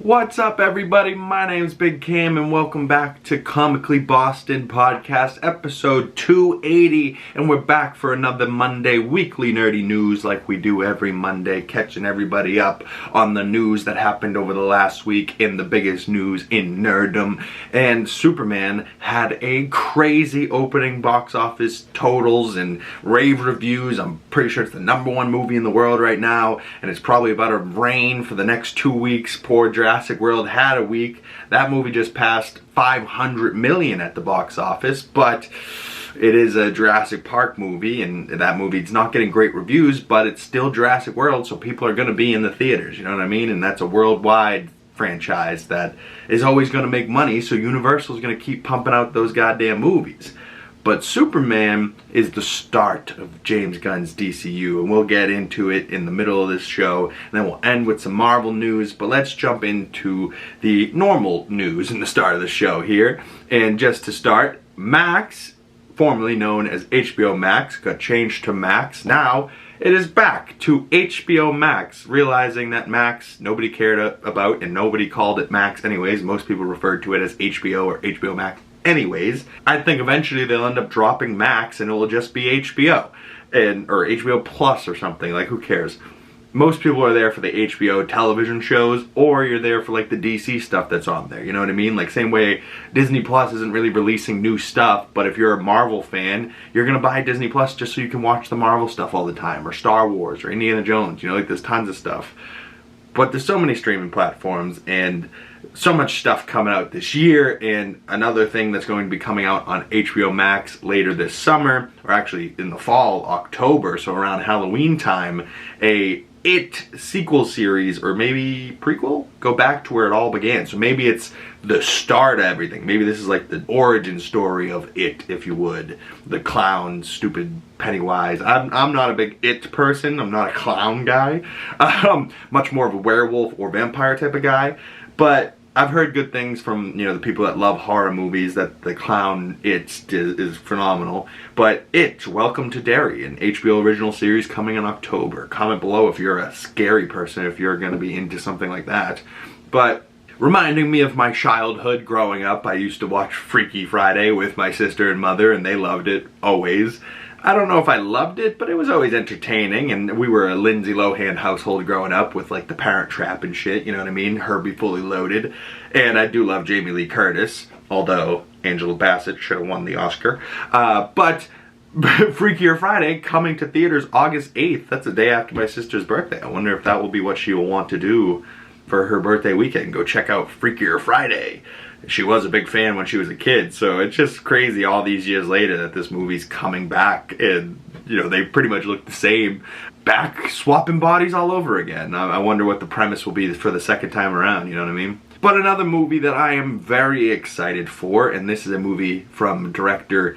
What's up, everybody? My name's Big Cam and welcome back to Comically Boston Podcast, episode 280, and we're back for another Monday weekly nerdy news like we do every Monday, catching everybody up on the news that happened over the last week in the biggest news in nerddom. And Superman had a crazy opening box office totals and rave reviews. I'm pretty sure it's the #1 movie in the world right now, and it's probably about to rain for the next 2 weeks. Poor Jurassic World had a week. That movie just passed 500 million at the box office, but it is a Jurassic Park movie, and that movie's not getting great reviews, but it's still Jurassic World, so people are going to be in the theaters, you know what I mean? And that's a worldwide franchise that is always going to make money, so Universal's going to keep pumping out those goddamn movies. But Superman is the start of James Gunn's DCU, and we'll get into it in the middle of this show, and then we'll end with some Marvel news. But let's jump into the normal news in the start of the show here. And just to start, Max, formerly known as HBO Max, got changed to Max. Now it is back to HBO Max, realizing that Max nobody cared about and nobody called it Max anyways. Most people referred to it as HBO or HBO Max anyways. I think eventually they'll end up dropping Max and it will just be HBO or HBO Plus or something. Like, who cares? Most people are there for the HBO television shows, or you're there for like the DC stuff that's on there, you know what I mean? Like, same way Disney Plus isn't really releasing new stuff, but if you're a Marvel fan, you're gonna buy Disney Plus just so you can watch the Marvel stuff all the time, or Star Wars, or Indiana Jones, you know, like there's tons of stuff. But there's so many streaming platforms and so much stuff coming out this year, and another thing that's going to be coming out on HBO Max later this summer, or actually in the fall, October, so around Halloween time, a It sequel series, or maybe prequel, go back to where it all began. So maybe it's the start of everything. Maybe this is like the origin story of It, if you would. The clown, stupid Pennywise. I'm not a big It person. I'm not a clown guy. Much more of a werewolf or vampire type of guy. But I've heard good things from, you know, the people that love horror movies, that the clown It is phenomenal. But It, Welcome to Derry, an HBO original series coming in October. Comment below if you're a scary person, if you're going to be into something like that. But reminding me of my childhood growing up, I used to watch Freaky Friday with my sister and mother, and they loved it always. I don't know if I loved it, but it was always entertaining, and we were a Lindsay Lohan household growing up with like The Parent Trap and shit, you know what I mean? Herbie Fully Loaded. And I do love Jamie Lee Curtis, although Angela Bassett should have won the Oscar. But Freakier Friday coming to theaters August 8th. That's the day after my sister's birthday. I wonder if that will be what she will want to do for her birthday weekend. Go check out Freakier Friday. She was a big fan when she was a kid, so it's just crazy all these years later that this movie's coming back, and, you know, they pretty much look the same. Back swapping bodies all over again. I wonder what the premise will be for the second time around, you know what I mean? But another movie that I am very excited for, and this is a movie from director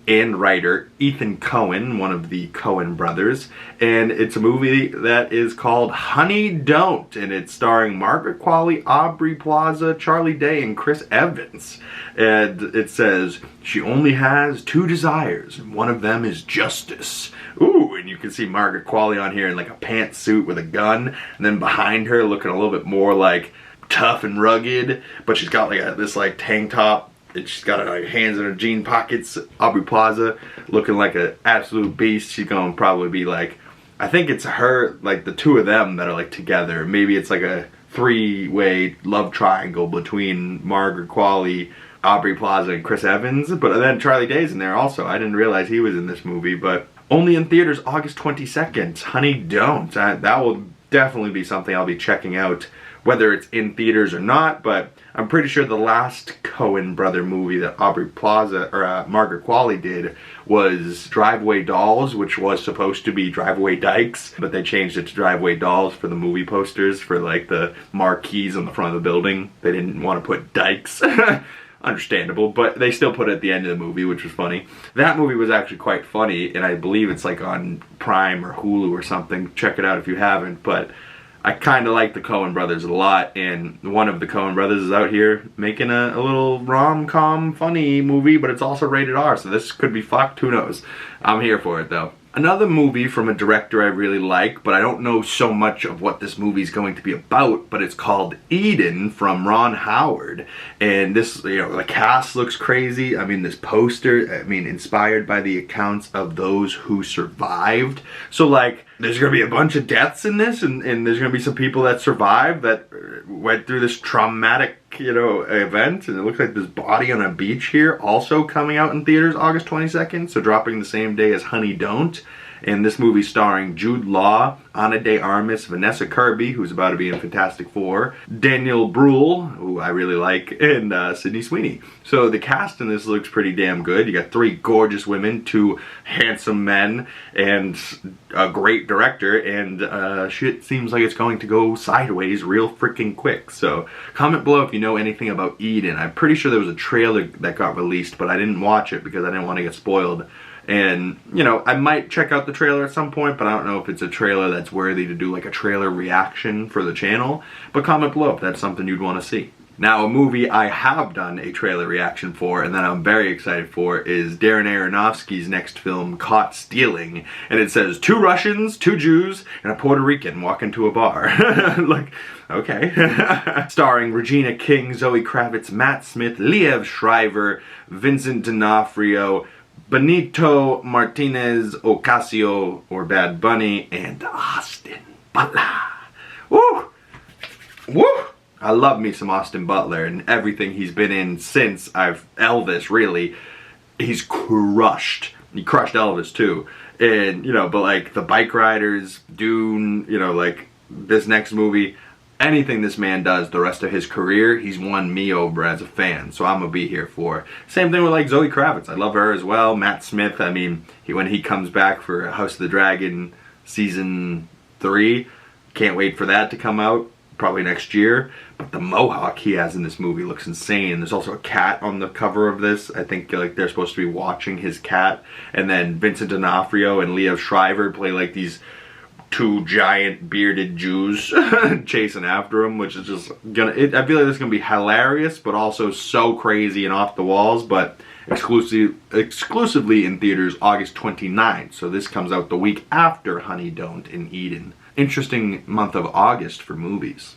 and writer Ethan Coen, one of the Coen brothers, and it's a movie that is called Honey Don't, and it's starring Margaret Qualley, Aubrey Plaza, Charlie Day, and Chris Evans. And it says, she only has 2 desires, and one of them is justice. Ooh, and you can see Margaret Qualley on here in like a pantsuit with a gun, and then behind her looking a little bit more like tough and rugged, but she's got like this like tank top. And she's got her hands in her jean pockets. Aubrey Plaza looking like an absolute beast. She's gonna probably be like, I think it's her, like the 2 of them that are like together. Maybe it's like a 3-way love triangle between Margaret Qualley, Aubrey Plaza, and Chris Evans. But then Charlie Day's in there also. I didn't realize he was in this movie. But only in theaters August 22nd. Honey Don't. That will definitely be something I'll be checking out, whether it's in theaters or not. But I'm pretty sure the last Coen brother movie that Aubrey Plaza or Margaret Qualley did was Driveway Dolls, which was supposed to be Driveway Dykes, but they changed it to Driveway Dolls for the movie posters, for like the marquees on the front of the building. They didn't want to put Dykes. Understandable, but they still put it at the end of the movie, which was funny. That movie was actually quite funny, and I believe it's like on Prime or Hulu or something. Check it out if you haven't. But I kind of like the Coen brothers a lot, and one of the Coen brothers is out here making a little rom-com funny movie, but it's also rated R, so this could be fucked. Who knows? I'm here for it, though. Another movie from a director I really like, but I don't know so much of what this movie is going to be about, but it's called Eden from Ron Howard. And this, you know, the cast looks crazy. I mean, this poster, I mean, inspired by the accounts of those who survived. So, like, there's going to be a bunch of deaths in this, and there's going to be some people that survived that went through this traumatic, you know, event. And it looks like this body on a beach here, also coming out in theaters August 22nd, so dropping the same day as Honey Don't. And this movie starring Jude Law, Ana de Armas, Vanessa Kirby, who's about to be in Fantastic Four, Daniel Bruhl, who I really like, and Sydney Sweeney. So the cast in this looks pretty damn good. You got 3 gorgeous women, 2 handsome men, and a great director, and shit seems like it's going to go sideways real freaking quick. So comment below if you know anything about Eden. I'm pretty sure there was a trailer that got released, but I didn't watch it because I didn't want to get spoiled. And, you know, I might check out the trailer at some point, but I don't know if it's a trailer that's worthy to do like a trailer reaction for the channel. But comment below if that's something you'd want to see. Now, a movie I have done a trailer reaction for, and that I'm very excited for, is Darren Aronofsky's next film, Caught Stealing. And it says, 2 Russians, 2 Jews, and a Puerto Rican walk into a bar. Like, okay. Starring Regina King, Zoe Kravitz, Matt Smith, Liev Schreiber, Vincent D'Onofrio, Benito Martinez Ocasio, or Bad Bunny, and Austin Butler. Woo! Woo! I love me some Austin Butler, and everything he's been in since Elvis, really. He's crushed. He crushed Elvis, too. And, you know, but like, The Bike Riders, Dune, you know, like, this next movie, anything this man does the rest of his career, he's won me over as a fan, so I'm gonna be here for. Same thing with like Zoe Kravitz. I love her as well. Matt Smith, I mean, when he comes back for House of the Dragon season 3, can't wait for that to come out, probably next year. But the mohawk he has in this movie looks insane. There's also a cat on the cover of this. I think like they're supposed to be watching his cat. And then Vincent D'Onofrio and Liev Schreiber play like these 2 giant bearded Jews chasing after him, which is just gonna, I feel like this is gonna be hilarious, but also so crazy and off the walls. But exclusively in theaters August 29th, so this comes out the week after Honey Don't in Eden. Interesting month of August for movies.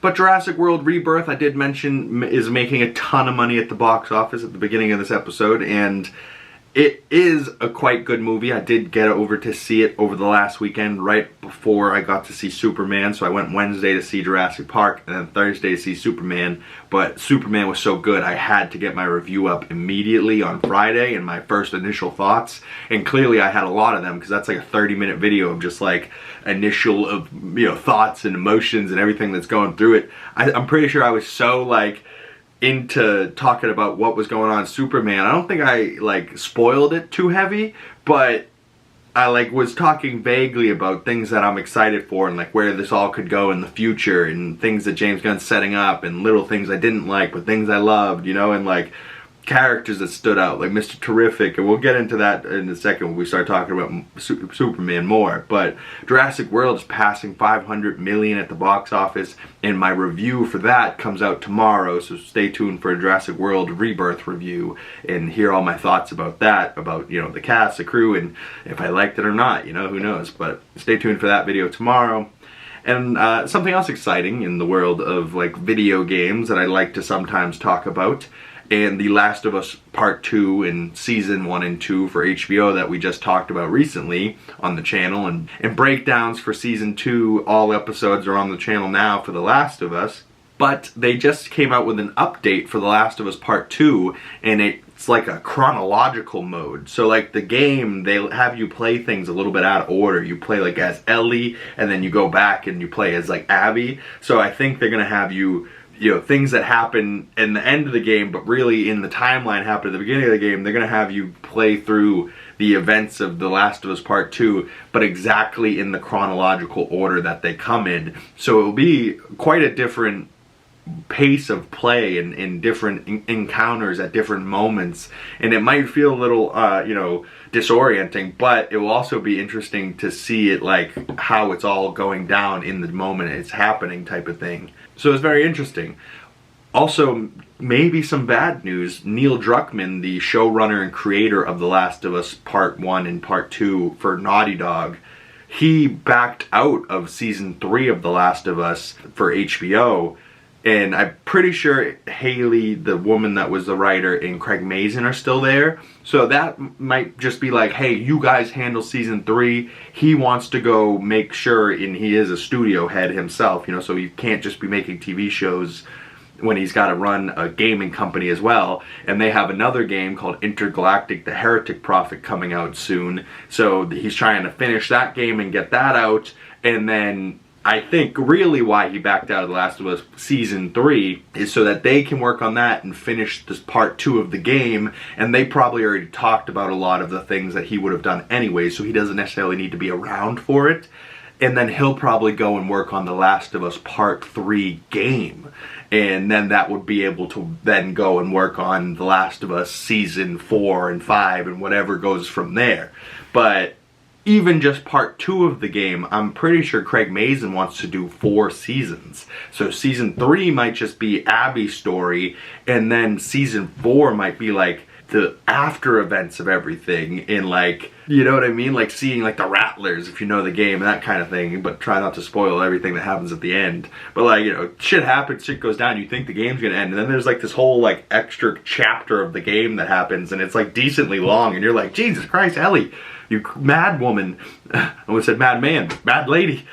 But Jurassic World Rebirth, I did mention, is making a ton of money at the box office at the beginning of this episode, and it is a quite good movie. I did get over to see it over the last weekend, right before I got to see Superman. So I went Wednesday to see Jurassic Park, and then Thursday to see Superman. But Superman was so good, I had to get my review up immediately on Friday, and my first initial thoughts. And clearly I had a lot of them, because that's like a 30-minute video of just like initial of, you know, thoughts and emotions and everything that's going through it. I'm pretty sure I was so like into talking about what was going on in Superman. I don't think I like spoiled it too heavy, but I like was talking vaguely about things that I'm excited for and like where this all could go in the future and things that James Gunn's setting up and little things I didn't like but things I loved, you know, and like characters that stood out, like Mr. Terrific, and we'll get into that in a second when we start talking about Superman more. But Jurassic World is passing 500 million at the box office, and my review for that comes out tomorrow, so stay tuned for a Jurassic World Rebirth review and hear all my thoughts about that, about, you know, the cast, the crew, and if I liked it or not, you know, who knows. But stay tuned for that video tomorrow. And something else exciting in the world of like video games that I like to sometimes talk about, and The Last of Us Part 2 in Season 1 and 2 for HBO that we just talked about recently on the channel, and breakdowns for Season 2, all episodes are on the channel now for The Last of Us. But they just came out with an update for The Last of Us Part 2, and it's like a chronological mode. So like the game, they have you play things a little bit out of order. You play like as Ellie, and then you go back and you play as like Abby. So I think they're gonna have you, you know, things that happen in the end of the game, but really in the timeline happen at the beginning of the game. They're going to have you play through the events of The Last of Us Part 2, but exactly in the chronological order that they come in. So it will be quite a different pace of play and different encounters at different moments. And it might feel a little, you know, disorienting, but it will also be interesting to see it like how it's all going down in the moment it's happening type of thing. So it's very interesting. Also, maybe some bad news. Neil Druckmann, the showrunner and creator of The Last of Us Part 1 and Part 2 for Naughty Dog, he backed out of Season 3 of The Last of Us for HBO. And I'm pretty sure Haley, the woman that was the writer, and Craig Mazin are still there. So that might just be like, hey, you guys handle Season 3. He wants to go make sure, and he is a studio head himself, you know, so he can't just be making TV shows when he's got to run a gaming company as well. And they have another game called Intergalactic: The Heretic Prophet coming out soon. So he's trying to finish that game and get that out. And then I think really why he backed out of The Last of Us Season 3 is so that they can work on that and finish this Part 2 of the game, and they probably already talked about a lot of the things that he would have done anyway, so he doesn't necessarily need to be around for it. And then he'll probably go and work on The Last of Us Part 3 game, and then that would be able to then go and work on The Last of Us Season 4 and 5 and whatever goes from there. But even just Part 2 of the game, I'm pretty sure Craig Mazin wants to do 4 seasons. So Season 3 might just be Abby's story, and then Season 4 might be like the after events of everything, in like, you know what I mean? Like seeing like the Rattlers, if you know the game, and that kind of thing, but try not to spoil everything that happens at the end. But like, you know, shit happens, shit goes down, you think the game's gonna end, and then there's like this whole like extra chapter of the game that happens, and it's like decently long, and you're like, Jesus Christ, Ellie, you mad woman. I almost said mad man, mad lady.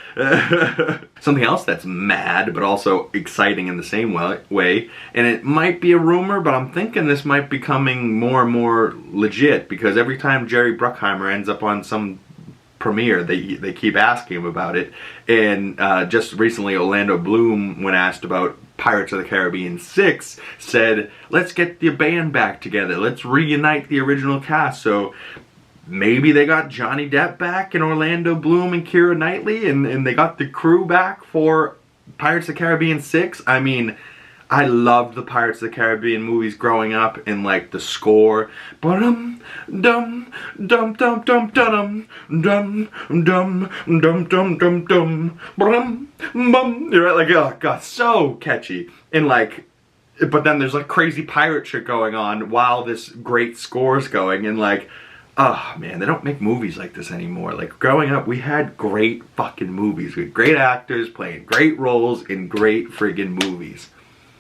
Something else that's mad, but also exciting in the same way, and it might be a rumor, but I'm thinking this might be becoming more and more legit, because every time Jerry Bruckheimer ends up on some premiere, they keep asking him about it. And just recently, Orlando Bloom, when asked about Pirates of the Caribbean 6, said, let's get the band back together, let's reunite the original cast. So maybe they got Johnny Depp back and Orlando Bloom and Keira Knightley, and they got the crew back for Pirates of the Caribbean 6. I mean, I loved the Pirates of the Caribbean movies growing up, and like the score, dum dum dum dum dum dum dum dum dum dum dum dum bum. You're right, like, oh god, so catchy. And like, but then there's like crazy pirate shit going on while this great score's going, and like, oh man, they don't make movies like this anymore. Like growing up, we had great fucking movies with great actors playing great roles in great friggin' movies.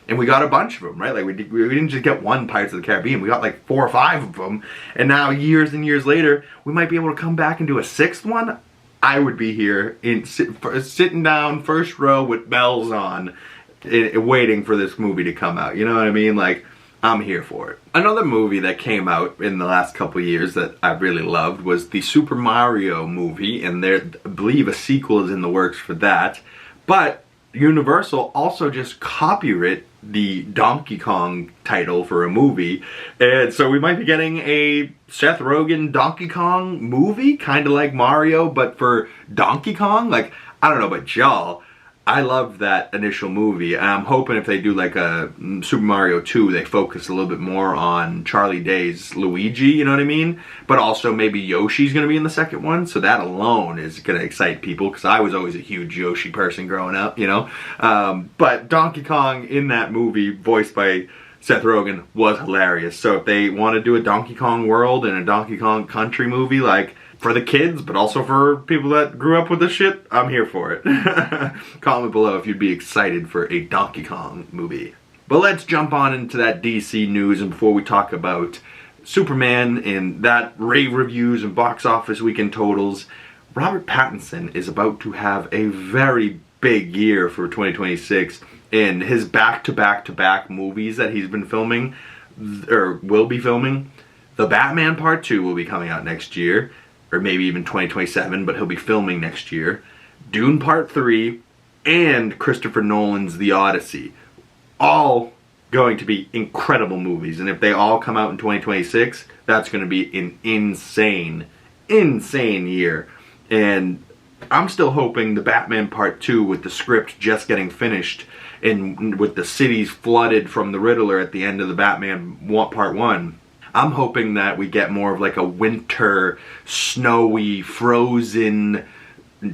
And we got a bunch of them, right? Like we didn't just get one Pirates of the Caribbean, we got like 4 or 5 of them. And now years and years later, we might be able to come back and do a 6th one. I would be here sitting down first row with bells on, waiting for this movie to come out. You know what I mean? Like, I'm here for it. Another movie that came out in the last couple of years that I really loved was the Super Mario movie, and I believe a sequel is in the works for that. But Universal also just copyrighted the Donkey Kong title for a movie, and so we might be getting a Seth Rogen Donkey Kong movie, kind of like Mario, but for Donkey Kong. Like, I don't know about y'all, I loved that initial movie. I'm hoping if they do like a Super Mario 2, they focus a little bit more on Charlie Day's Luigi, you know what I mean? But also maybe Yoshi's going to be in the second one, so that alone is going to excite people, because I was always a huge Yoshi person growing up, you know? But Donkey Kong in that movie, voiced by Seth Rogen, was hilarious. So if they want to do a Donkey Kong World and a Donkey Kong Country movie, like, for the kids, but also for people that grew up with this shit, I'm here for it. Comment below if you'd be excited for a Donkey Kong movie. But let's jump on into that DC news, and before we talk about Superman and that rave reviews and box office weekend totals, Robert Pattinson is about to have a very big year for 2026 in his back-to-back-to-back movies that he's been filming, or will be filming. The Batman Part 2 will be coming out next year, or maybe even 2027, but he'll be filming next year. Dune Part 3, and Christopher Nolan's The Odyssey. All going to be incredible movies, and if they all come out in 2026, that's going to be an insane, insane year. And I'm still hoping the Batman Part 2, with the script just getting finished, and with the cities flooded from the Riddler at the end of the Batman Part 1, I'm hoping that we get more of like a winter, snowy, frozen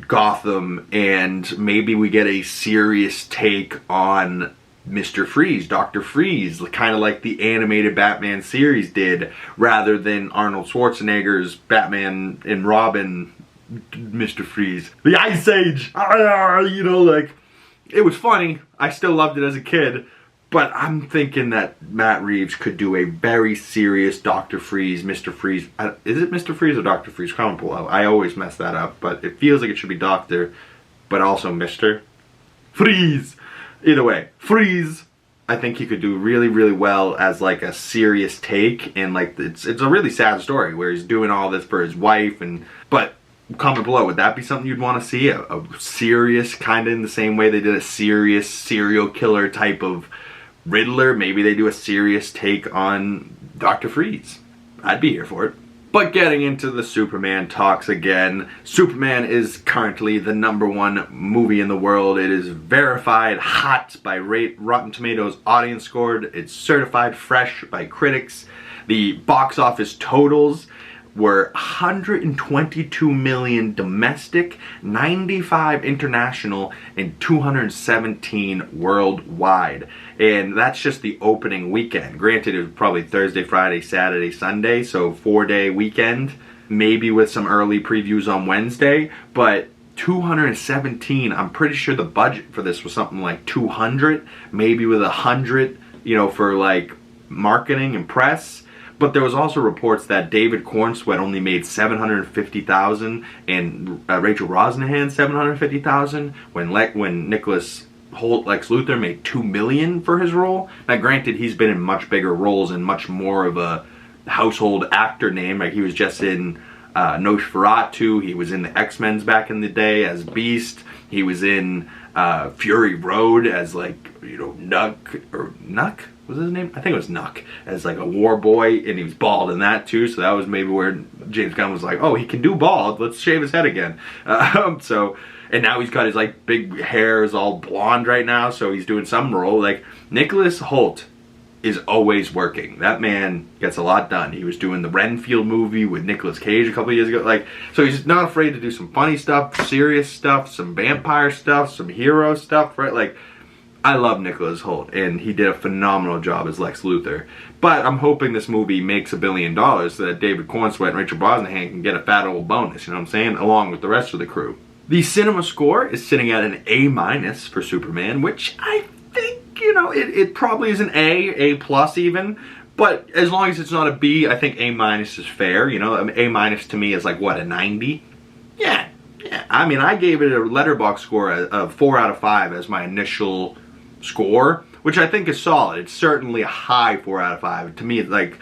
Gotham, and maybe we get a serious take on Mr. Freeze, Dr. Freeze, kind of like the animated Batman series did, rather than Arnold Schwarzenegger's Batman and Robin, Mr. Freeze. The Ice Age! You know, like, it was funny. I still loved it as a kid. But I'm thinking that Matt Reeves could do a very serious Dr. Freeze, Mr. Freeze. Is it Mr. Freeze or Dr. Freeze? Comment below. I always mess that up, but it feels like it should be Doctor, but also Mr. Freeze! Either way, Freeze, I think he could do really, really well as like a serious take, and like it's a really sad story where he's doing all this for his wife, but comment below, would that be something you'd want to see? A serious, kind of in the same way they did a serious serial killer type of Riddler? Maybe they do a serious take on Dr. Freeze. I'd be here for it. But getting into the Superman talks again, Superman is currently the #1 movie in the world. It is verified hot by Rotten Tomatoes audience score. It's certified fresh by critics. The box office totals were 122 million domestic, 95 international, and 217 worldwide. And that's just the opening weekend. Granted, it was probably Thursday, Friday, Saturday, Sunday, so 4-day weekend, maybe with some early previews on Wednesday, but 217, I'm pretty sure the budget for this was something like 200, maybe with 100, you know, for like marketing and press. But there was also reports that David Cornsweet only made $750,000 and Rachel Brosnahan $750,000 when Nicholas Hoult, Lex Luthor, made $2 million for his role. Now, granted, he's been in much bigger roles and much more of a household actor name. Like, he was just in Nosferatu. He was in the X-Men's back in the day as Beast. He was in Fury Road as, like, you know, Nuck? Was his name? I think it was Nuck, as like a war boy, and he was bald in that too, so that was maybe where James Gunn was like, oh, he can do bald, let's shave his head again. And now he's got his like big hair is all blonde right now, so he's doing some role. Like, Nicholas Hoult is always working. That man gets a lot done. He was doing the Renfield movie with Nicolas Cage a couple of years ago. Like, so he's not afraid to do some funny stuff, serious stuff, some vampire stuff, some hero stuff, right? Like, I love Nicholas Hoult, and he did a phenomenal job as Lex Luthor. But I'm hoping this movie makes $1 billion so that David Cornsweet and Rachel Brosnahan can get a fat old bonus, you know what I'm saying, along with the rest of the crew. The cinema score is sitting at an A- for Superman, which I think, you know, it probably is an A plus even. But as long as it's not a B, I think A- is fair, you know. A- to me is like, what, a 90? Yeah. I mean, I gave it a Letterboxd score of 4 out of 5 as my initial score, which I think is solid. It's certainly a high 4 out of 5. To me, it's like,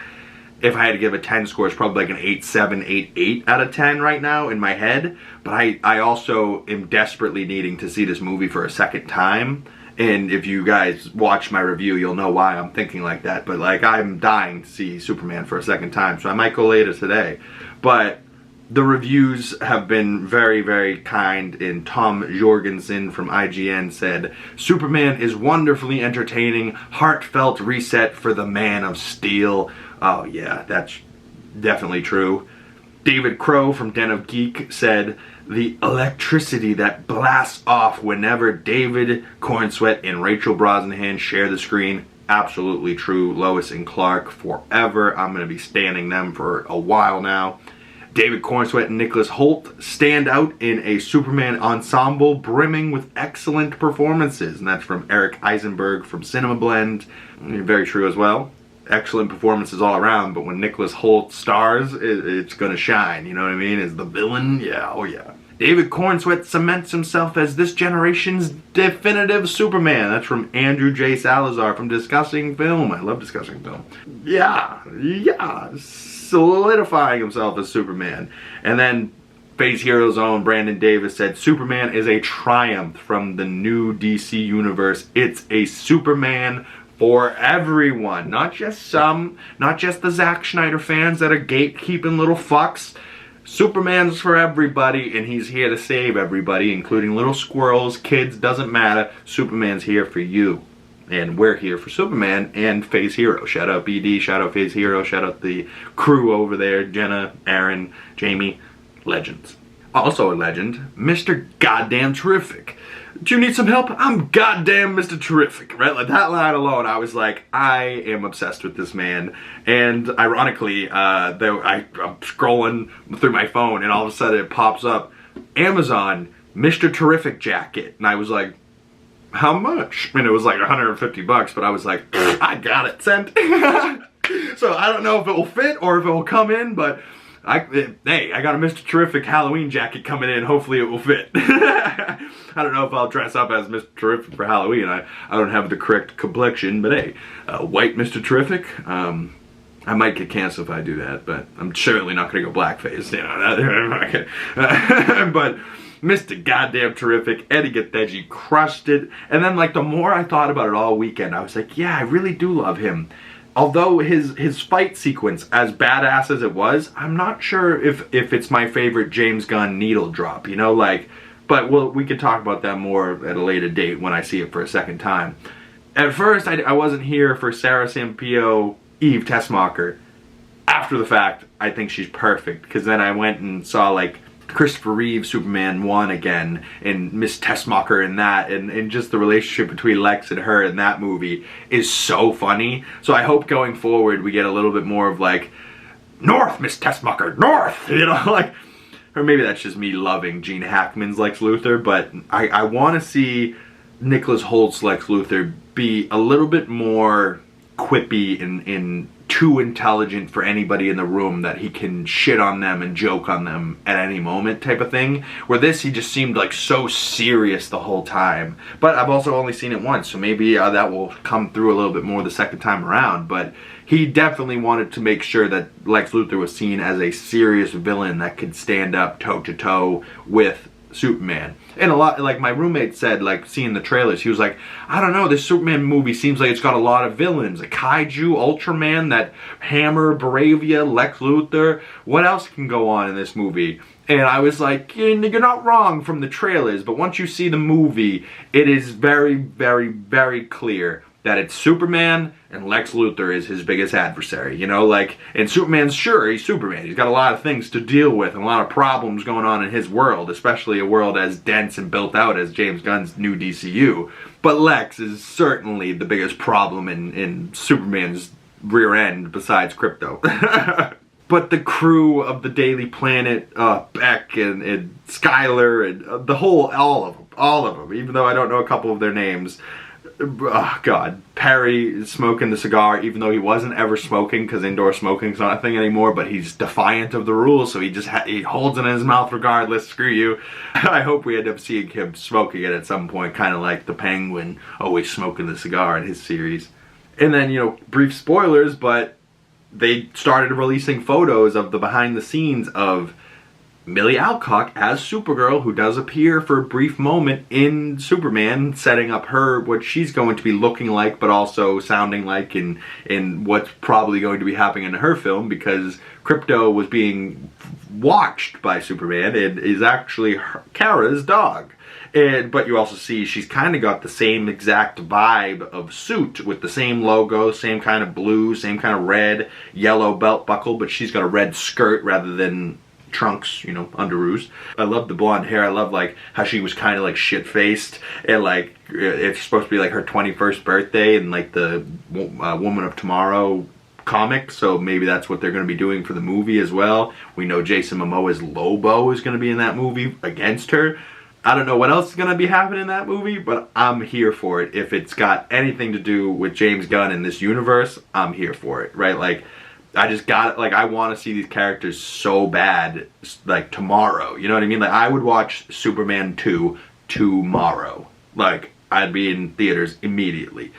if I had to give a 10 score, it's probably like an 8.7, 8.8 out of 10 right now in my head. But I also am desperately needing to see this movie for a second time. And if you guys watch my review, you'll know why I'm thinking like that. But like, I'm dying to see Superman for a second time, so I might go later today. But the reviews have been very, very kind, and Tom Jorgensen from IGN said, Superman is wonderfully entertaining, heartfelt reset for the Man of Steel. Oh yeah, that's definitely true. David Crow from Den of Geek said, the electricity that blasts off whenever David Cornsweet and Rachel Brosnahan share the screen. Absolutely true. Lois and Clark forever. I'm going to be standing them for a while now. David Cornsweet and Nicholas Hoult stand out in a Superman ensemble brimming with excellent performances. And that's from Eric Eisenberg from Cinema Blend. Very true as well. Excellent performances all around, but when Nicholas Hoult stars, it's gonna shine, you know what I mean? As the villain, yeah, oh yeah. David Cornsweet cements himself as this generation's definitive Superman. That's from Andrew J. Salazar from Discussing Film. I love Discussing Film. Yeah, solidifying himself as Superman. And then Phase Hero's own Brandon Davis said, Superman is a triumph from the new DC universe. It's a Superman for everyone, not just some, not just the Zack Snyder fans that are gatekeeping little fucks. Superman's for everybody, and he's here to save everybody, including little squirrels, kids, doesn't matter. Superman's here for you. And we're here for Superman and Phase Hero. Shout out BD, shout out Phase Hero, shout out the crew over there, Jenna, Aaron, Jamie, legends. Also a legend, Mr. Goddamn Terrific. Do you need some help? I'm goddamn Mr. Terrific, right? Like that line alone, I was like, I am obsessed with this man. And ironically, I'm scrolling through my phone and all of a sudden it pops up, Amazon, Mr. Terrific jacket. And I was like, how much? And it was like 150 bucks, but I was like, I got it sent. So I don't know if it will fit or if it will come in, but hey, I got a Mr. Terrific Halloween jacket coming in. Hopefully it will fit. I don't know if I'll dress up as Mr. Terrific for Halloween. I don't have the correct complexion, but hey, white Mr. Terrific. I might get canceled if I do that, but I'm certainly not going to go blackface. You know, but Mr. Goddamn Terrific, Eddie Gatheji crushed it. And then, like, the more I thought about it all weekend, I was like, yeah, I really do love him. Although his fight sequence, as badass as it was, I'm not sure if it's my favorite James Gunn needle drop, you know, like, but we could talk about that more at a later date when I see it for a second time. At first, I wasn't here for Sarah Sampio, Eve Tessmacher. After the fact, I think she's perfect, because then I went and saw, like, Christopher Reeve Superman 1 again, and Miss Tessmacher in that, and just the relationship between Lex and her in that movie is so funny. So I hope going forward we get a little bit more of like, North, Miss Tessmacher, North! You know, like, or maybe that's just me loving Gene Hackman's Lex Luthor, but I want to see Nicholas Holt's Lex Luthor be a little bit more quippy and too intelligent for anybody in the room that he can shit on them and joke on them at any moment type of thing. Where this, he just seemed like so serious the whole time. But I've also only seen it once, so maybe that will come through a little bit more the second time around. But he definitely wanted to make sure that Lex Luthor was seen as a serious villain that could stand up toe-to-toe with Superman. And a lot, like my roommate said, like seeing the trailers, he was like, I don't know, this Superman movie seems like it's got a lot of villains. A Kaiju, Ultraman, that Hammer, Bravia, Lex Luthor. What else can go on in this movie? And I was like, you're not wrong from the trailers, but once you see the movie, it is very, very, very clear that it's Superman and Lex Luthor is his biggest adversary, you know, like, and Superman's, sure, he's Superman. He's got a lot of things to deal with and a lot of problems going on in his world, especially a world as dense and built out as James Gunn's new DCU. But Lex is certainly the biggest problem in Superman's rear end besides Crypto. But the crew of the Daily Planet, Beck and Skylar and the whole, all of them, even though I don't know a couple of their names. Oh God, Perry is smoking the cigar even though he wasn't ever smoking because indoor smoking's not a thing anymore, but he's defiant of the rules, so he just he holds it in his mouth regardless. Screw you. I hope we end up seeing him smoking it at some point, kind of like the Penguin always smoking the cigar in his series. And then, you know, brief spoilers, but they started releasing photos of the behind the scenes of Millie Alcock as Supergirl, who does appear for a brief moment in Superman, setting up her, what she's going to be looking like, but also sounding like in what's probably going to be happening in her film, because Crypto was being watched by Superman and is actually Kara's dog. But you also see she's kind of got the same exact vibe of suit with the same logo, same kind of blue, same kind of red, yellow belt buckle, but she's got a red skirt rather than trunks, you know, underoos. I love the blonde hair. I love like how she was kind of like shit-faced, and like it's supposed to be like her 21st birthday and like the Woman of Tomorrow comic, so maybe that's what they're going to be doing for the movie as well. We know Jason Momoa's Lobo is going to be in that movie against her. I don't know what else is going to be happening in that movie, but I'm here for it. If it's got anything to do with James Gunn in this universe, I'm here for it, right? Like, I just got it. Like, I want to see these characters so bad, like, tomorrow. You know what I mean? Like, I would watch Superman 2 tomorrow. Like, I'd be in theaters immediately.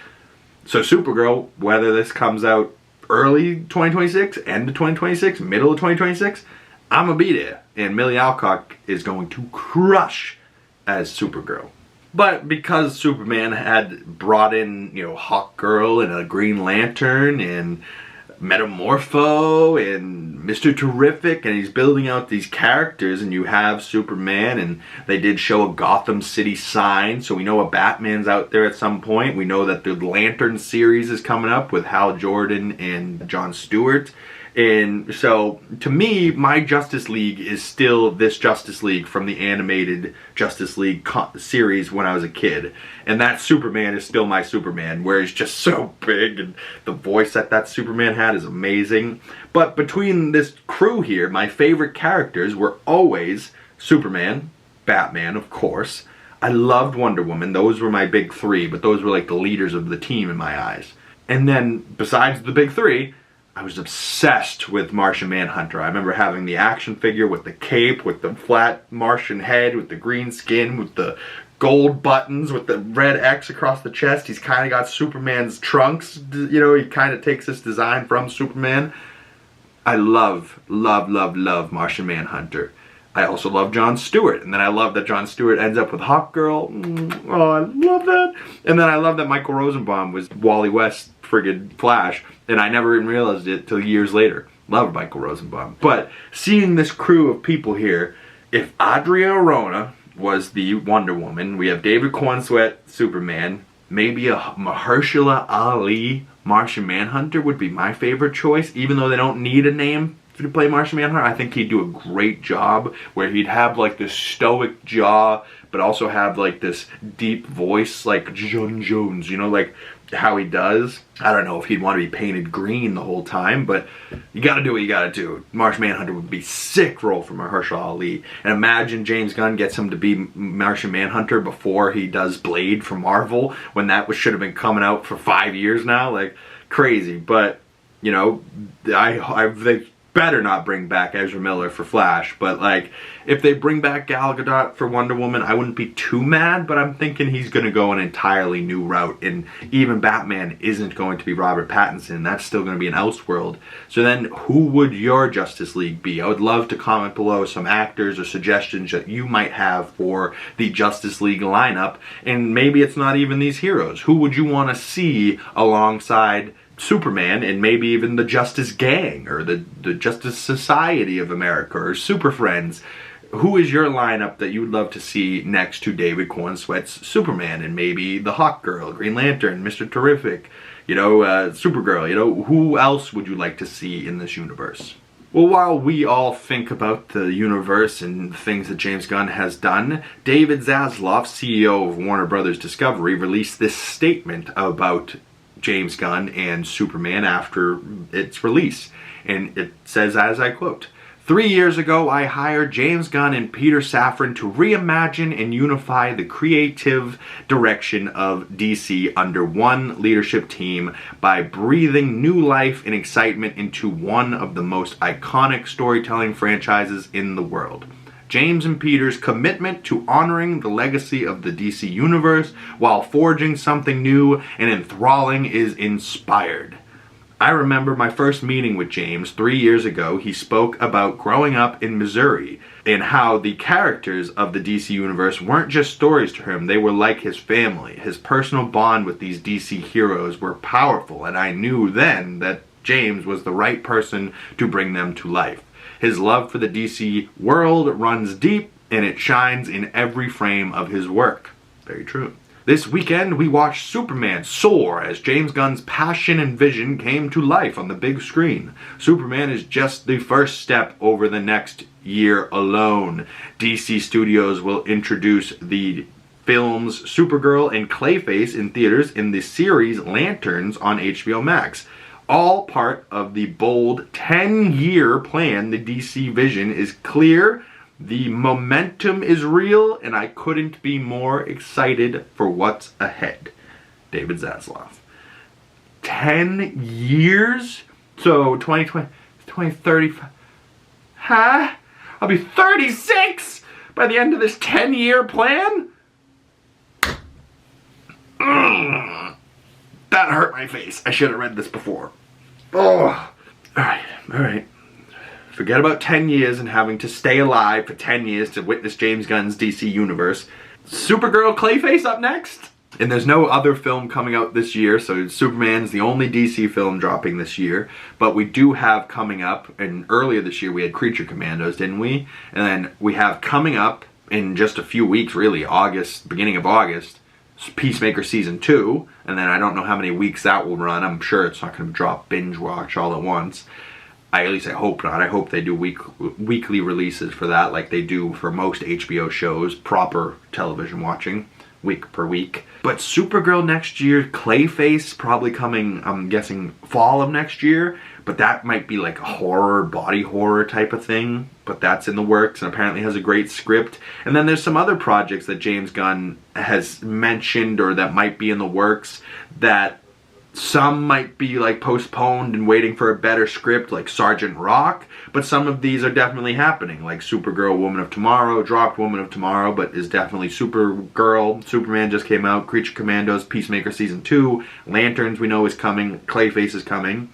So, Supergirl, whether this comes out early 2026, end of 2026, middle of 2026, I'm gonna be there. And Millie Alcock is going to crush as Supergirl. But because Superman had brought in, you know, Hawkgirl and a Green Lantern and Metamorpho and Mr. Terrific, and he's building out these characters, and you have Superman, and they did show a Gotham City sign, so we know a Batman's out there at some point. We know that the Lantern series is coming up with Hal Jordan and Jon Stewart, And so, to me, my Justice League is still this Justice League from the animated Justice League series when I was a kid. And that Superman is still my Superman, where he's just so big, and the voice that Superman had is amazing. But between this crew here, my favorite characters were always Superman, Batman, of course. I loved Wonder Woman. Those were my big three, but those were like the leaders of the team in my eyes. And then, besides the big three, I was obsessed with Martian Manhunter. I remember having the action figure with the cape, with the flat Martian head, with the green skin, with the gold buttons, with the red X across the chest. He's kind of got Superman's trunks. You know, he kind of takes this design from Superman. I love Martian Manhunter. I also love Jon Stewart, and then I love that Jon Stewart ends up with Hawkgirl. Oh, I love that. And then I love that Michael Rosenbaum was Wally West friggin' Flash, and I never even realized it till years later. Loved Michael Rosenbaum. But seeing this crew of people here, if Adria Arona was the Wonder Woman, we have David Cornsweet, Superman, maybe a Mahershala Ali Martian Manhunter would be my favorite choice, even though they don't need a name to play Martian Manhunter. I think he'd do a great job where he'd have like this stoic jaw, but also have like this deep voice like John Jones, you know, like how he does. I don't know if he'd want to be painted green the whole time, but you gotta do what you gotta do. Martian Manhunter would be a sick role for Mahershala Ali. And imagine James Gunn gets him to be Martian Manhunter before he does Blade for Marvel, when that should have been coming out for 5 years now. Like, crazy. But, you know, they better not bring back Ezra Miller for Flash, but like, if they bring back Gal Gadot for Wonder Woman, I wouldn't be too mad, but I'm thinking he's going to go an entirely new route, and even Batman isn't going to be Robert Pattinson. That's still going to be an Elseworld. So then, who would your Justice League be? I would love to comment below some actors or suggestions that you might have for the Justice League lineup, and maybe it's not even these heroes. Who would you want to see alongside Superman, and maybe even the Justice Gang, or the Justice Society of America, or Super Friends? Who is your lineup that you would love to see next to David Cornsweet's Superman, and maybe the Hawkgirl, Green Lantern, Mr. Terrific, you know, Supergirl? You know, who else would you like to see in this universe? Well, while we all think about the universe and things that James Gunn has done, David Zaslav, CEO of Warner Brothers Discovery, released this statement about James Gunn and Superman after its release. And it says, as I quote, "3 years ago, I hired James Gunn and Peter Safran to reimagine and unify the creative direction of DC under one leadership team by breathing new life and excitement into one of the most iconic storytelling franchises in the world. James and Peter's commitment to honoring the legacy of the DC Universe while forging something new and enthralling is inspired." I remember my first meeting with James 3 years ago. He spoke about growing up in Missouri and how the characters of the DC Universe weren't just stories to him, they were like his family. His personal bond with these DC heroes were powerful, and I knew then that James was the right person to bring them to life. His love for the DC world runs deep, and it shines in every frame of his work. Very true. This weekend, we watched Superman soar as James Gunn's passion and vision came to life on the big screen. Superman is just the first step over the next year alone. DC Studios will introduce the films Supergirl and Clayface in theaters in the series Lanterns on HBO Max. All part of the bold 10-year plan. The DC vision is clear, the momentum is real, and I couldn't be more excited for what's ahead. David Zaslav. 10 years? So 2020, 2035. Huh? I'll be 36 by the end of this 10-year plan? That hurt my face. I should have read this before. Oh. Alright. Forget about 10 years and having to stay alive for 10 years to witness James Gunn's DC Universe. Supergirl Clayface up next? And there's no other film coming out this year, so Superman's the only DC film dropping this year. But we do have coming up, and earlier this year we had Creature Commandos, didn't we? And then we have coming up in just a few weeks, really, August, beginning of August, Peacemaker Season 2, and then I don't know how many weeks that will run. I'm sure it's not going to drop binge watch all at once. At least I hope not. I hope they do weekly releases for that, like they do for most HBO shows, proper television watching, week per week. But Supergirl next year, Clayface probably coming, I'm guessing, fall of next year. But that might be like a horror, body horror type of thing. But that's in the works and apparently has a great script. And then there's some other projects that James Gunn has mentioned or that might be in the works that some might be like postponed and waiting for a better script, like Sergeant Rock, but some of these are definitely happening, like Supergirl, Woman of Tomorrow, dropped Woman of Tomorrow, but is definitely Supergirl. Superman just came out, Creature Commandos, Peacemaker Season 2, Lanterns we know is coming, Clayface is coming,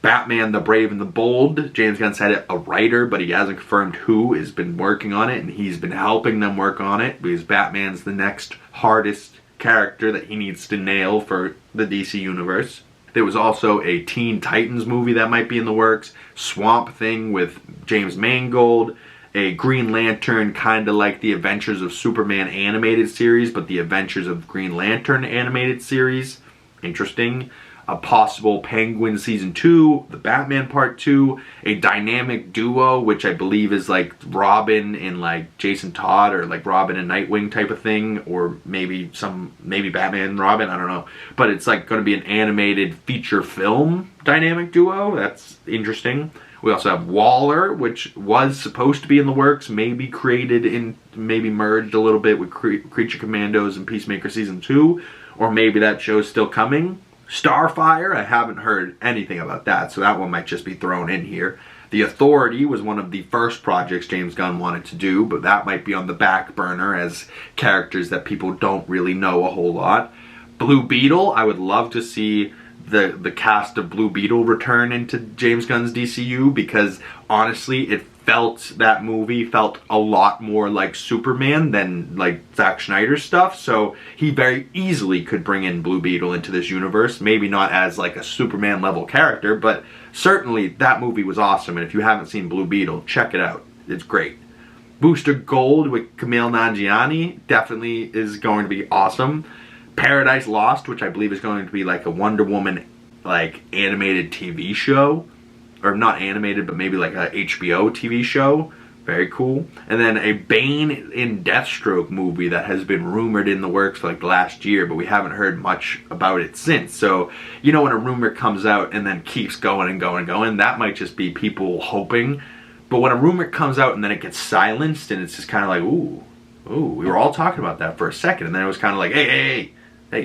Batman the Brave and the Bold, James Gunn said it, a writer, but he hasn't confirmed who has been working on it, and he's been helping them work on it, because Batman's the next hardest character that he needs to nail for the DC universe. There was also a Teen Titans movie that might be in the works, Swamp Thing with James Mangold, a Green Lantern kind of like the Adventures of Superman animated series, but the Adventures of Green Lantern animated series. Interesting. A possible Penguin Season 2, the Batman Part 2, a dynamic duo, which I believe is like Robin and like Jason Todd, or like Robin and Nightwing type of thing, or maybe Batman and Robin, I don't know. But it's like going to be an animated feature film dynamic duo. That's interesting. We also have Waller, which was supposed to be in the works, maybe merged a little bit with Creature Commandos and Peacemaker Season 2, or maybe that show's still coming. Starfire, I haven't heard anything about that, so that one might just be thrown in here. The Authority was one of the first projects James Gunn wanted to do, but that might be on the back burner as characters that people don't really know a whole lot. Blue Beetle, I would love to see the cast of Blue Beetle return into James Gunn's DCU, because honestly, that movie felt a lot more like Superman than like Zack Snyder's stuff, so he very easily could bring in Blue Beetle into this universe, maybe not as like a Superman level character, but certainly that movie was awesome, and if you haven't seen Blue Beetle, check it out, it's great. Booster Gold with Kumail Nanjiani definitely is going to be awesome. Paradise Lost, which I believe is going to be like a Wonder Woman like animated TV show, or not animated, but maybe like a HBO TV show. Very cool. And then a Bane in Deathstroke movie that has been rumored in the works for like the last year, but we haven't heard much about it since. So, you know, when a rumor comes out and then keeps going and going and going, that might just be people hoping. But when a rumor comes out and then it gets silenced and it's just kind of like, ooh, we were all talking about that for a second. And then it was kind of like, hey,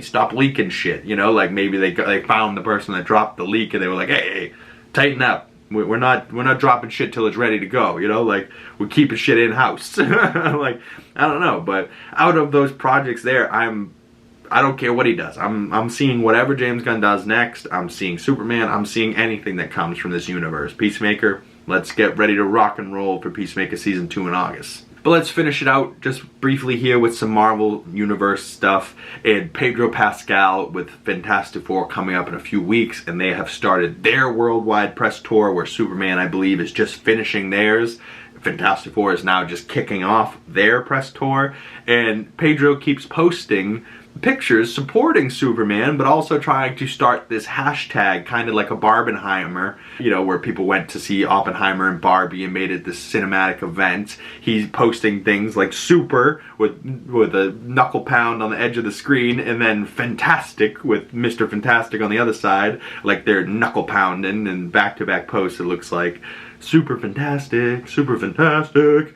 stop leaking shit. You know, like maybe they found the person that dropped the leak and they were like, hey, tighten up. We're not dropping shit till it's ready to go, you know, like we're keeping shit in house. Like, I don't know, but out of those projects there, I don't care what he does. I'm seeing whatever James Gunn does next. I'm seeing Superman. I'm seeing anything that comes from this universe. Peacemaker, let's get ready to rock and roll for Peacemaker Season 2 in August. But let's finish it out just briefly here with some Marvel Universe stuff. And Pedro Pascal with Fantastic Four coming up in a few weeks, and they have started their worldwide press tour where Superman, I believe, is just finishing theirs. Fantastic Four is now just kicking off their press tour, and Pedro keeps posting pictures supporting Superman, but also trying to start this hashtag, kind of like a Barbenheimer, you know, where people went to see Oppenheimer and Barbie and made it this cinematic event. He's posting things like super with a knuckle pound on the edge of the screen, and then fantastic with Mr. Fantastic on the other side, like they're knuckle pounding, and back-to-back posts it looks like super fantastic, super fantastic.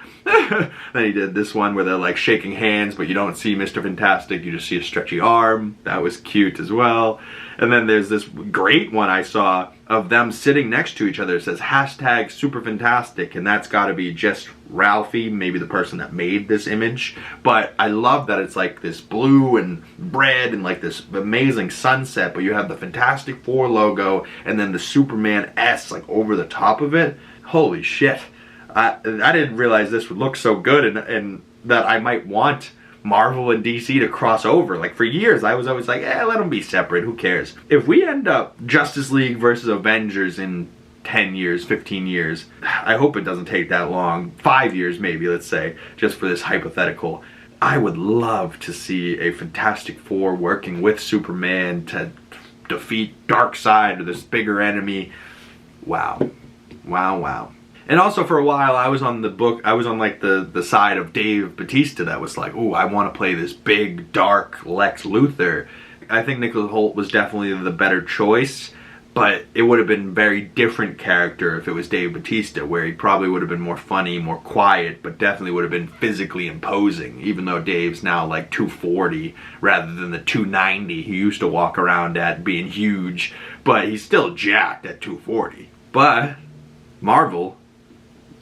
Then he did this one where they're like shaking hands, but you don't see Mr. Fantastic, you just see a stretchy arm. That was cute as well. And then there's this great one I saw of them sitting next to each other. It says hashtag super fantastic, and that's got to be just Ralphie, maybe the person that made this image. But I love that it's like this blue and red and like this amazing sunset, but you have the Fantastic Four logo and then the Superman S like over the top of it. Holy shit. I didn't realize this would look so good, and that I might want Marvel and DC to cross over. Like for years I was always like, let them be separate, who cares? If we end up Justice League versus Avengers in 10 years, 15 years, I hope it doesn't take that long, 5 years maybe, let's say, just for this hypothetical, I would love to see a Fantastic Four working with Superman to defeat Darkseid or this bigger enemy. Wow. Wow, wow. And also for a while, I was on like the side of Dave Bautista that was like, ooh, I want to play this big, dark Lex Luthor. I think Nicholas Hoult was definitely the better choice, but it would have been a very different character if it was Dave Bautista, where he probably would have been more funny, more quiet, but definitely would have been physically imposing, even though Dave's now like 240 rather than the 290 he used to walk around at, being huge, but he's still jacked at 240. But Marvel,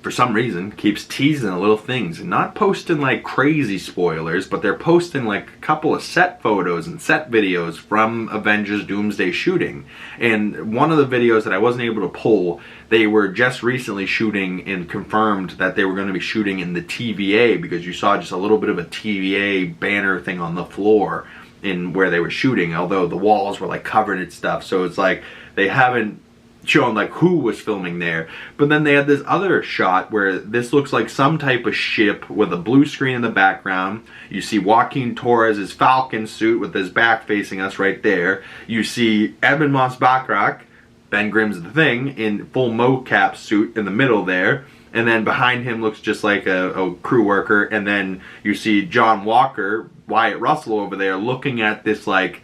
for some reason, keeps teasing little things and not posting like crazy spoilers, but they're posting like a couple of set photos and set videos from Avengers Doomsday shooting. And one of the videos that I wasn't able to pull, they were just recently shooting and confirmed that they were going to be shooting in the TVA, because you saw just a little bit of a TVA banner thing on the floor in where they were shooting, although the walls were like covered in stuff. So it's like they haven't showing like who was filming there. But then they had this other shot where this looks like some type of ship with a blue screen in the background. You see Joaquin Torres' Falcon suit with his back facing us right there. You see Evan Moss-Bachrach, Ben Grimm's The Thing, in full mocap suit in the middle there. And then behind him looks just like a crew worker. And then you see John Walker, Wyatt Russell over there, looking at this like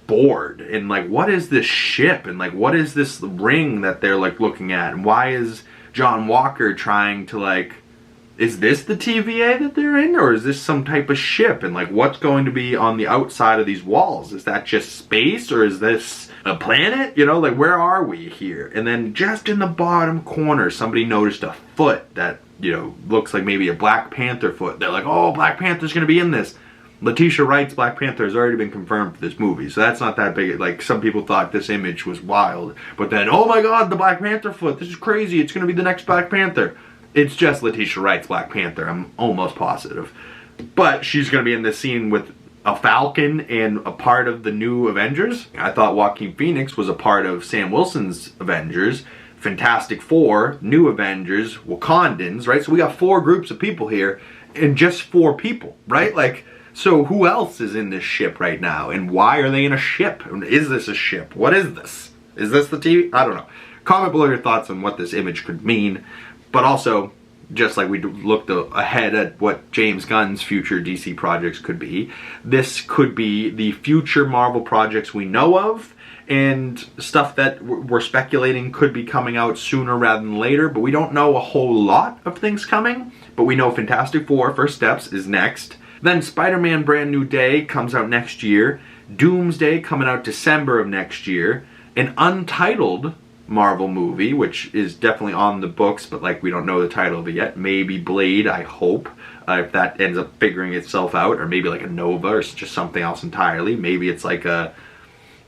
board, and like, what is this ship, and like, what is this ring that they're like looking at, and why is John Walker trying to like, is this the TVA that they're in, or is this some type of ship, and like, what's going to be on the outside of these walls? Is that just space, or is this a planet? You know, like, where are we here? And then just in the bottom corner, somebody noticed a foot that, you know, looks like maybe a Black Panther foot. They're like, oh, Black Panther's gonna be in this. Letitia Wright's Black Panther has already been confirmed for this movie, so that's not that big. Like, some people thought this image was wild, but then, oh my god, the Black Panther foot, this is crazy, it's going to be the next Black Panther. It's just Letitia Wright's Black Panther, I'm almost positive. But she's going to be in this scene with a Falcon and a part of the new Avengers. I thought Joaquin Phoenix was a part of Sam Wilson's Avengers, Fantastic Four, New Avengers, Wakandans, right? So we got 4 groups of people here, and just 4 people, right? Like, so who else is in this ship right now? And why are they in a ship? Is this a ship? What is this? Is this the TV? I don't know. Comment below your thoughts on what this image could mean. But also, just like we looked ahead at what James Gunn's future DC projects could be, this could be the future Marvel projects we know of, and stuff that we're speculating could be coming out sooner rather than later, but we don't know a whole lot of things coming. But we know Fantastic Four, First Steps, is next. Then Spider-Man Brand New Day comes out next year. Doomsday coming out December of next year. An untitled Marvel movie, which is definitely on the books, but like we don't know the title of it yet. Maybe Blade, I hope, if that ends up figuring itself out. Or maybe like a Nova, or just something else entirely. Maybe it's like a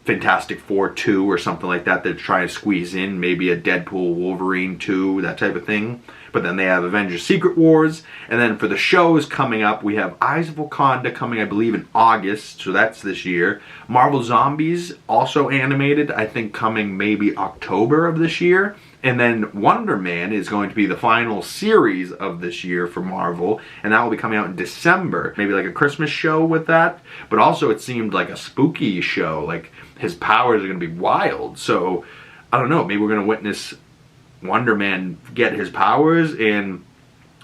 Fantastic Four 2 or something like that they're trying to squeeze in. Maybe a Deadpool Wolverine 2, that type of thing. But then they have Avengers Secret Wars. And then for the shows coming up, we have Eyes of Wakanda coming, I believe, in August. So that's this year. Marvel Zombies, also animated, I think coming maybe October of this year. And then Wonder Man is going to be the final series of this year for Marvel. And that will be coming out in December. Maybe like a Christmas show with that. But also it seemed like a spooky show. Like, his powers are going to be wild. So, I don't know, maybe we're going to witness Wonder Man get his powers, and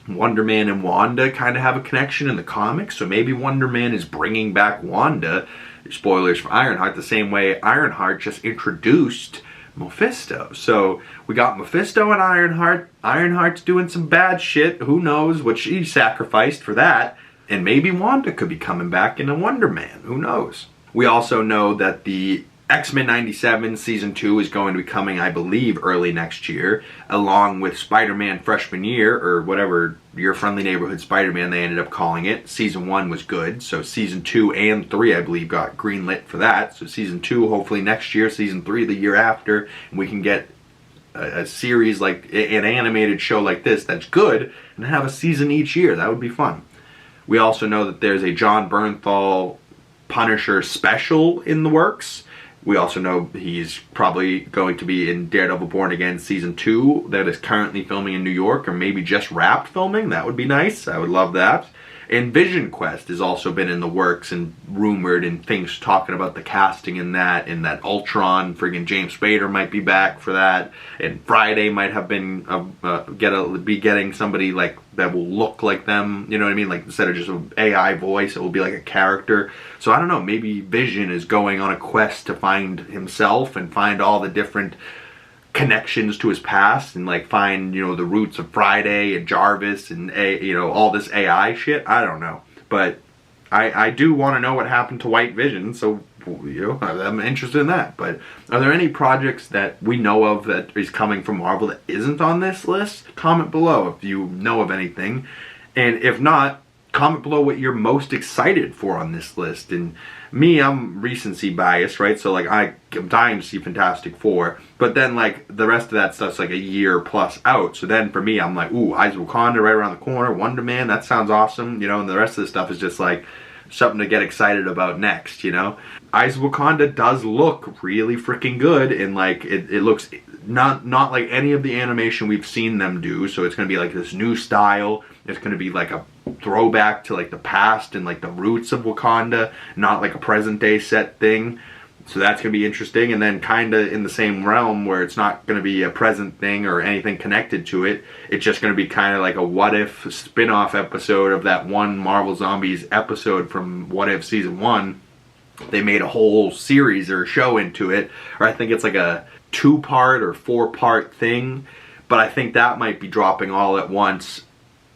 Wonder Man and Wanda kind of have a connection in the comics. So maybe Wonder Man is bringing back Wanda. Spoilers for Ironheart, the same way Ironheart just introduced Mephisto. So we got Mephisto and Ironheart. Ironheart's doing some bad shit. Who knows what she sacrificed for that. And maybe Wanda could be coming back in a Wonder Man. Who knows? We also know that the X-Men 97 Season 2 is going to be coming, I believe, early next year, along with Spider-Man Freshman Year, or whatever Your Friendly Neighborhood Spider-Man they ended up calling it. Season 1 was good, so Season 2 and 3, I believe, got greenlit for that. So Season 2, hopefully next year, Season 3 the year after, and we can get a series like an animated show like this that's good, and have a season each year. That would be fun. We also know that there's a John Bernthal Punisher special in the works. We also know he's probably going to be in Daredevil Born Again Season 2 that is currently filming in New York, or maybe just wrapped filming. That would be nice. I would love that. And Vision Quest has also been in the works and rumored, and things talking about the casting in that, and that Ultron, friggin' James Spader might be back for that, and Friday might have been be getting somebody like that will look like them, you know what I mean? Like instead of just an AI voice, it will be like a character. So I don't know, maybe Vision is going on a quest to find himself and find all the different connections to his past, and like find, you know, the roots of Friday and Jarvis and you know, all this AI shit. I don't know, but I do want to know what happened to White Vision, so you know, I'm interested in that. But are there any projects that we know of that is coming from Marvel that isn't on this list? Comment below if you know of anything, and if not, comment below what you're most excited for on this list. And me, I'm recency biased, right? So like I'm dying to see Fantastic Four, but then like the rest of that stuff's like a year plus out. So then for me, I'm like, ooh, Eyes of Wakanda right around the corner, Wonder Man, that sounds awesome, you know. And the rest of the stuff is just like something to get excited about next, you know. Eyes of Wakanda does look really freaking good, and like it looks not like any of the animation we've seen them do. So it's gonna be like this new style. It's gonna be like a throwback to like the past and like the roots of Wakanda, not like a present day set thing. So that's gonna be interesting. And then kind of in the same realm where it's not gonna be a present thing or anything connected to it, it's just gonna be kind of like a what if spin-off episode of that one Marvel Zombies episode from What If season 1. They made a whole series or show into it, or I think it's like a 2-part or 4-part thing, but I think that might be dropping all at once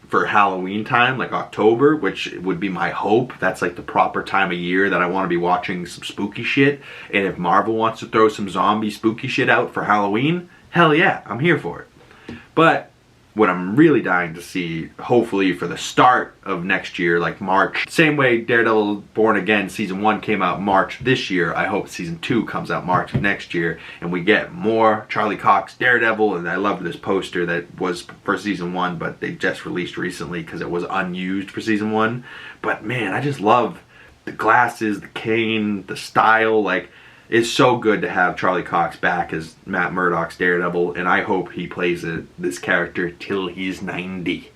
for Halloween time, like October, which would be my hope. That's like the proper time of year that I want to be watching some spooky shit. And if Marvel wants to throw some zombie spooky shit out for Halloween, hell yeah, I'm here for it. But what I'm really dying to see, hopefully for the start of next year, like March, same way Daredevil Born Again season 1 came out March this year, I hope season 2 comes out March of next year, and we get more Charlie Cox Daredevil. And I loved this poster that was for season 1, but they just released recently because it was unused for season 1. But man, I just love the glasses, the cane, the style. Like, it's so good to have Charlie Cox back as Matt Murdock's Daredevil, and I hope he plays this character till he's 90,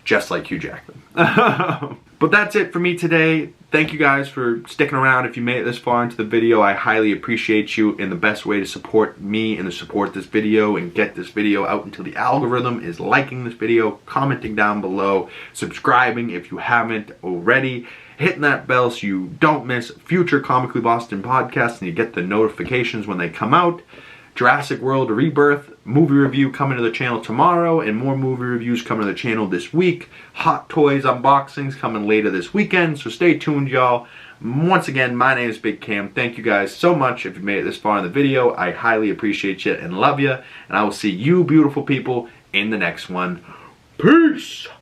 just like Hugh Jackman. But that's it for me today. Thank you guys for sticking around. If you made it this far into the video, I highly appreciate you, and the best way to support me and to support this video and get this video out into the algorithm is liking this video, commenting down below, subscribing if you haven't already, hitting that bell so you don't miss future Comically Boston podcasts and you get the notifications when they come out. Jurassic World Rebirth movie review coming to the channel tomorrow, and more movie reviews coming to the channel this week. Hot Toys unboxings coming later this weekend, so stay tuned, y'all. Once again, my name is Big Cam. Thank you guys so much if you made it this far in the video. I highly appreciate you and love you, and I will see you beautiful people in the next one. Peace!